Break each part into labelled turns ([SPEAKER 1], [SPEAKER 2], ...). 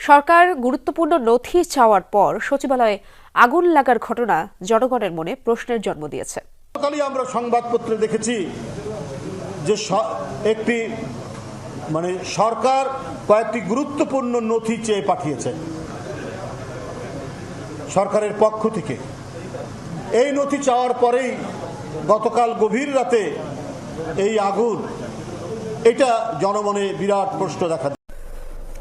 [SPEAKER 1] সরকার গুরুত্বপূর্ণ নথি চাওয়ার পর সচিবালয়ে আগুন লাগার ঘটনা জনগণের মনে প্রশ্নের জন্ম দিয়েছে।
[SPEAKER 2] গতকালই আমরা সংবাদপত্রে দেখেছি যে একটি সরকার কয়েকটি গুরুত্বপূর্ণ নথি চেয়ে পাঠিয়েছে সরকারের পক্ষ থেকে। এই নথি চাওয়ার পরেই গতকাল গভীর রাতে এই আগুন, এটা জনমনে বিরাট প্রশ্ন দেখা।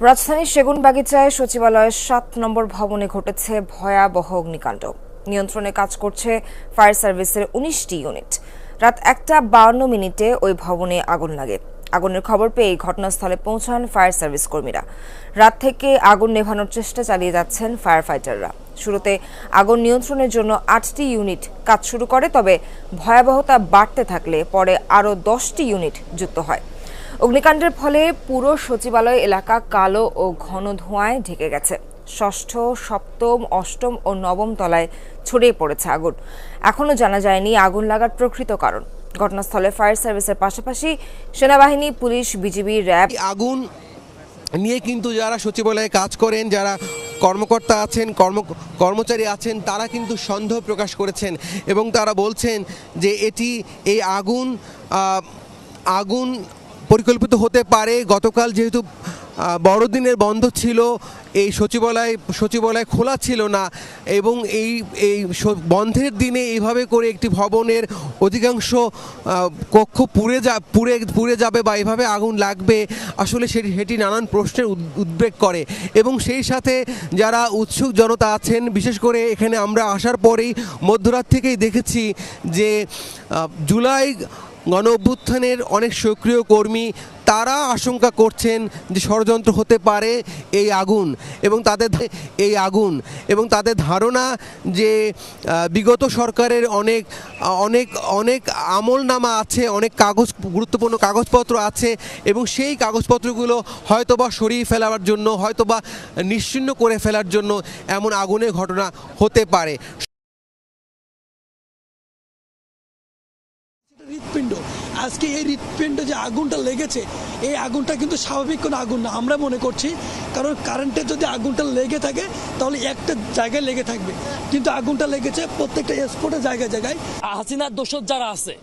[SPEAKER 3] রাজধানীর সেগুনবাগিচায় সচিবালয়ের ৭ নম্বর ভবনে ঘটেছে ভয়াবহ অগ্নিকাণ্ড। নিয়ন্ত্রণে কাজ করছে ফায়ার সার্ভিসের ১৯টি ইউনিট। রাত ১:৫২ ওই ভবনে আগুন লাগে। আগুনের খবর পেয়ে ঘটনাস্থলে পৌঁছান ফায়ার সার্ভিস কর্মীরা। রাত থেকে আগুন নেভানোর চেষ্টা চালিয়ে যাচ্ছেন ফায়ার ফাইটাররা। শুরুতে আগুন নিয়ন্ত্রণের জন্য ৮টি ইউনিট কাজ শুরু করে, তবে ভয়াবহতা বাড়তে থাকলে পরে আরও 10টি ইউনিট যুক্ত হয়। অগ্নিকাণ্ডের ফলে পুরো সচিবালয় এলাকা কালো ও ঘন ধোঁয়ায় ঢেকে গেছে। ষষ্ঠ, সপ্তম, অষ্টম ও নবম তলায় ছড়িয়ে পড়েছে আগুন। এখনও জানা যায়নি আগুন লাগার প্রকৃত কারণ। ঘটনাস্থলে ফায়ার সার্ভিসের পাশাপাশি সেনাবাহিনী, পুলিশ, বিজিবি, র্যাব।
[SPEAKER 4] আগুন নিয়ে কিন্তু যারা সচিবালয়ে কাজ করেন, যারা কর্মকর্তা আছেন, কর্মচারী আছেন, তারা কিন্তু সন্দেহ প্রকাশ করেছেন এবং তারা বলছেন যে এই আগুন পরিকল্পিত হতে পারে। গতকাল যেহেতু বড়দিনের বন্ধ ছিল, এই সচিবালয় খোলা ছিল না এবং এই বন্ধের দিনে এইভাবে করে একটি ভবনের অধিকাংশ কক্ষ পুড়ে যাবে বা এইভাবে আগুন লাগবে, আসলে সেটি নানান প্রশ্নের উদ্বেগ করে। এবং সেই সাথে যারা উৎসুক জনতা আছেন, বিশেষ করে এখানে আমরা আসার পরেই মধ্যরাত থেকেই দেখেছি যে জুলাই গণ অভ্যুত্থানের অনেক সক্রিয় কর্মী, তারা আশঙ্কা করছেন যে ষড়যন্ত্র হতে পারে এই আগুন এবং তাদের ধারণা যে বিগত সরকারের অনেক আমলনামা আছে, অনেক গুরুত্বপূর্ণ কাগজপত্র আছে এবং সেই কাগজপত্রগুলো হয়তোবা সরিয়ে ফেলার জন্য, হয়তোবা নিশ্চিহ্ন করে ফেলার জন্য এমন আগুনের ঘটনা হতে পারে।
[SPEAKER 5] হৃৎপিণ্ড, আজকে এই হৃৎপিণ্ডে যে আগুনটা লেগেছে, এই আগুনটা কিন্তু স্বাভাবিক কোনো আগুন না আমরা মনে করছি। কারণ কারেন্টে যদি আগুনটা লেগে থাকে তাহলে একটা জায়গায় লেগে থাকবে, কিন্তু আগুনটা লেগেছে প্রত্যেকটা স্পটে জায়গায় জায়গায়।
[SPEAKER 6] হাসিনার দোষর যারা আছে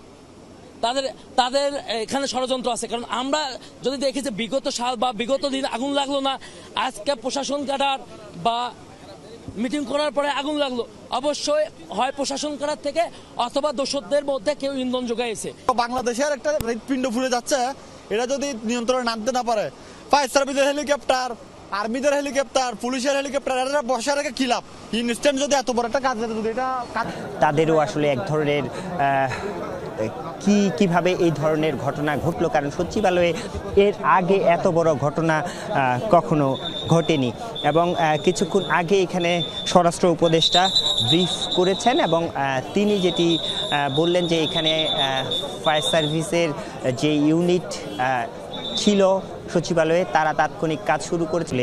[SPEAKER 6] তাদের এখানে ষড়যন্ত্র আছে। কারণ আমরা যদি দেখি যে বিগত সাল বা বিগত দিন আগুন লাগলো না, আজকে প্রশাসন কাটার বা মিটিং করার পরে আগুন লাগলো, অবশ্যই হয় প্রশাসন কাটার থেকে অথবা দোষরদের মধ্যে কেউ ইন্ধন যোগাইছে।
[SPEAKER 7] বাংলাদেশের একটা হৃৎপিণ্ড ফুলে যাচ্ছে, এটা যদি নিয়ন্ত্রণে নামতে না পারে, ফায়ার সার্ভিসের হেলিকপ্টার, আর্মিদের হেলিকপ্টার, পুলিশের হেলিকপ্টার, এরা বসার আগে কি লাভ? ইনস্ট্যান্ট যদি এত বড় একটা কাজ যদি এটা
[SPEAKER 8] তাদেরও আসলে এক ধরনের কিভাবে এই ধরনের ঘটনা ঘটলো, কারণ সচিবালয়ে এর আগে এত বড় ঘটনা কখনো ঘটেনি। এবং কিছুক্ষণ আগে এখানে স্বরাষ্ট্র উপদেষ্টা ব্রিফ করেছেন এবং তিনি যেটি বললেন যে এখানে ফায়ার সার্ভিসের যে ইউনিট ছিল সচিবালয়ে তারা তাৎক্ষণিক কাজ শুরু করেছিল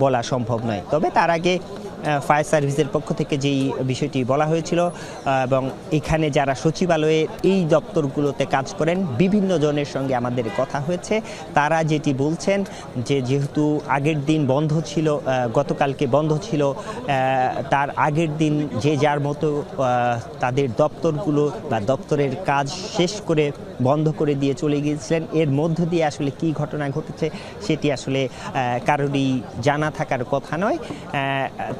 [SPEAKER 8] বলা সম্ভব নয়। তবে তার আগে ফায়ার সার্ভিসের পক্ষ থেকে যেই বিষয়টি বলা হয়েছিল এবং এখানে যারা সচিবালয়ে এই দপ্তরগুলোতে কাজ করেন বিভিন্ন জনের সঙ্গে আমাদের কথা হয়েছে, তারা যেটি বলছেন যে যেহেতু আগের দিন বন্ধ ছিল, গতকালকে বন্ধ ছিল, তার আগের দিন যে যার মতো তাদের দপ্তরগুলো বা দপ্তরের কাজ শেষ করে বন্ধ করে দিয়ে চলে গিয়েছিলেন। এর মধ্য দিয়ে আসলে কি ঘটনা ঘটেছে সেটি আসলে কারোরই জানা থাকার কথা নয়।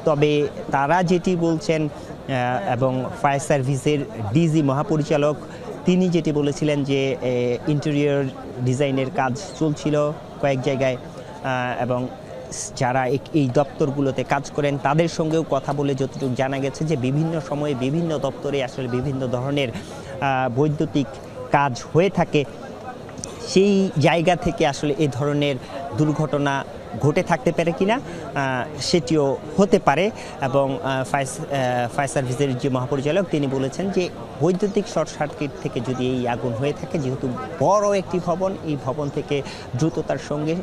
[SPEAKER 8] তবে তারা যেটি বলছেন এবং ফায়ার সার্ভিসের ডিজি মহাপরিচালক তিনি যেটি বলেছিলেন যে ইন্টেরিয়র ডিজাইনের কাজ চলছিল কয়েক জায়গায় এবং যারা এই দপ্তরগুলোতে কাজ করেন তাদের সঙ্গেও কথা বলে যতটুকু জানা গেছে যে বিভিন্ন সময়ে বিভিন্ন দপ্তরে আসলে বিভিন্ন ধরনের বৈদ্যুতিক কাজ হয়ে থাকে। সেই জায়গা থেকে আসলে এই ধরনের দুর্ঘটনা ঘটে থাকতে পারে কিনা সেটিও হতে পারে। এবং ফায়ার সার্ভিসের যে মহাপরিচালক তিনি বলেছেন যে বৈদ্যুতিক শর্ট সার্কিট থেকে যদি এই আগুন হয়ে থাকে, যেহেতু বড় একটি ভবন, এই ভবন থেকে দ্রুততার সঙ্গে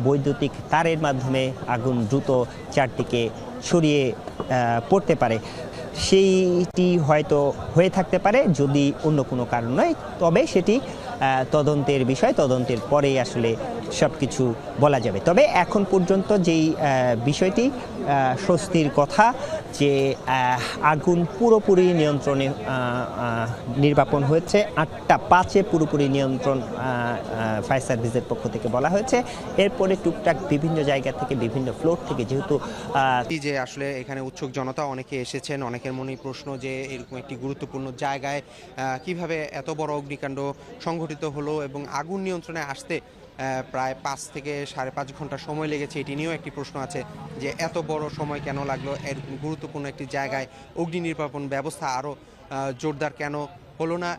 [SPEAKER 8] বৈদ্যুতিক তারের মাধ্যমে আগুন দ্রুত চারদিকে ছড়িয়ে পড়তে পারে। সেইটি হয়তো হয়ে থাকতে পারে যদি অন্য কোনো কারণ নয়, তবে সেটি তদন্তের বিষয়, তদন্তের পরেই আসলে সব কিছু বলা যাবে। তবে এখন পর্যন্ত যেই বিষয়টি স্বস্তির কথা যে আগুন পুরোপুরি নিয়ন্ত্রণে নির্বাপন হয়েছে, 8টা 5-এ পুরোপুরি নিয়ন্ত্রণ ফায়ার সার্ভিসের পক্ষ থেকে বলা হয়েছে। এরপরে টুকটাক বিভিন্ন জায়গা থেকে বিভিন্ন ফ্লোর থেকে যেহেতু
[SPEAKER 4] যে আসলে এখানে উৎসুক জনতা অনেকে এসেছেন, অনেকের মনেই প্রশ্ন যে এরকম একটি গুরুত্বপূর্ণ জায়গায় কিভাবে এত বড় অগ্নিকাণ্ড সংঘটিত হলো এবং আগুন নিয়ন্ত্রণে আসতে প্রায় 5 থেকে 5.5 ঘন্টা সময় লেগেছে, এটি নিয়েও একটি প্রশ্ন আছে যে এত বড় সময় কেন লাগলো, এরকম গুরুত্বপূর্ণ একটি জায়গায় অগ্নি নির্বাপন ব্যবস্থা আরও জোরদার কেন হলো না।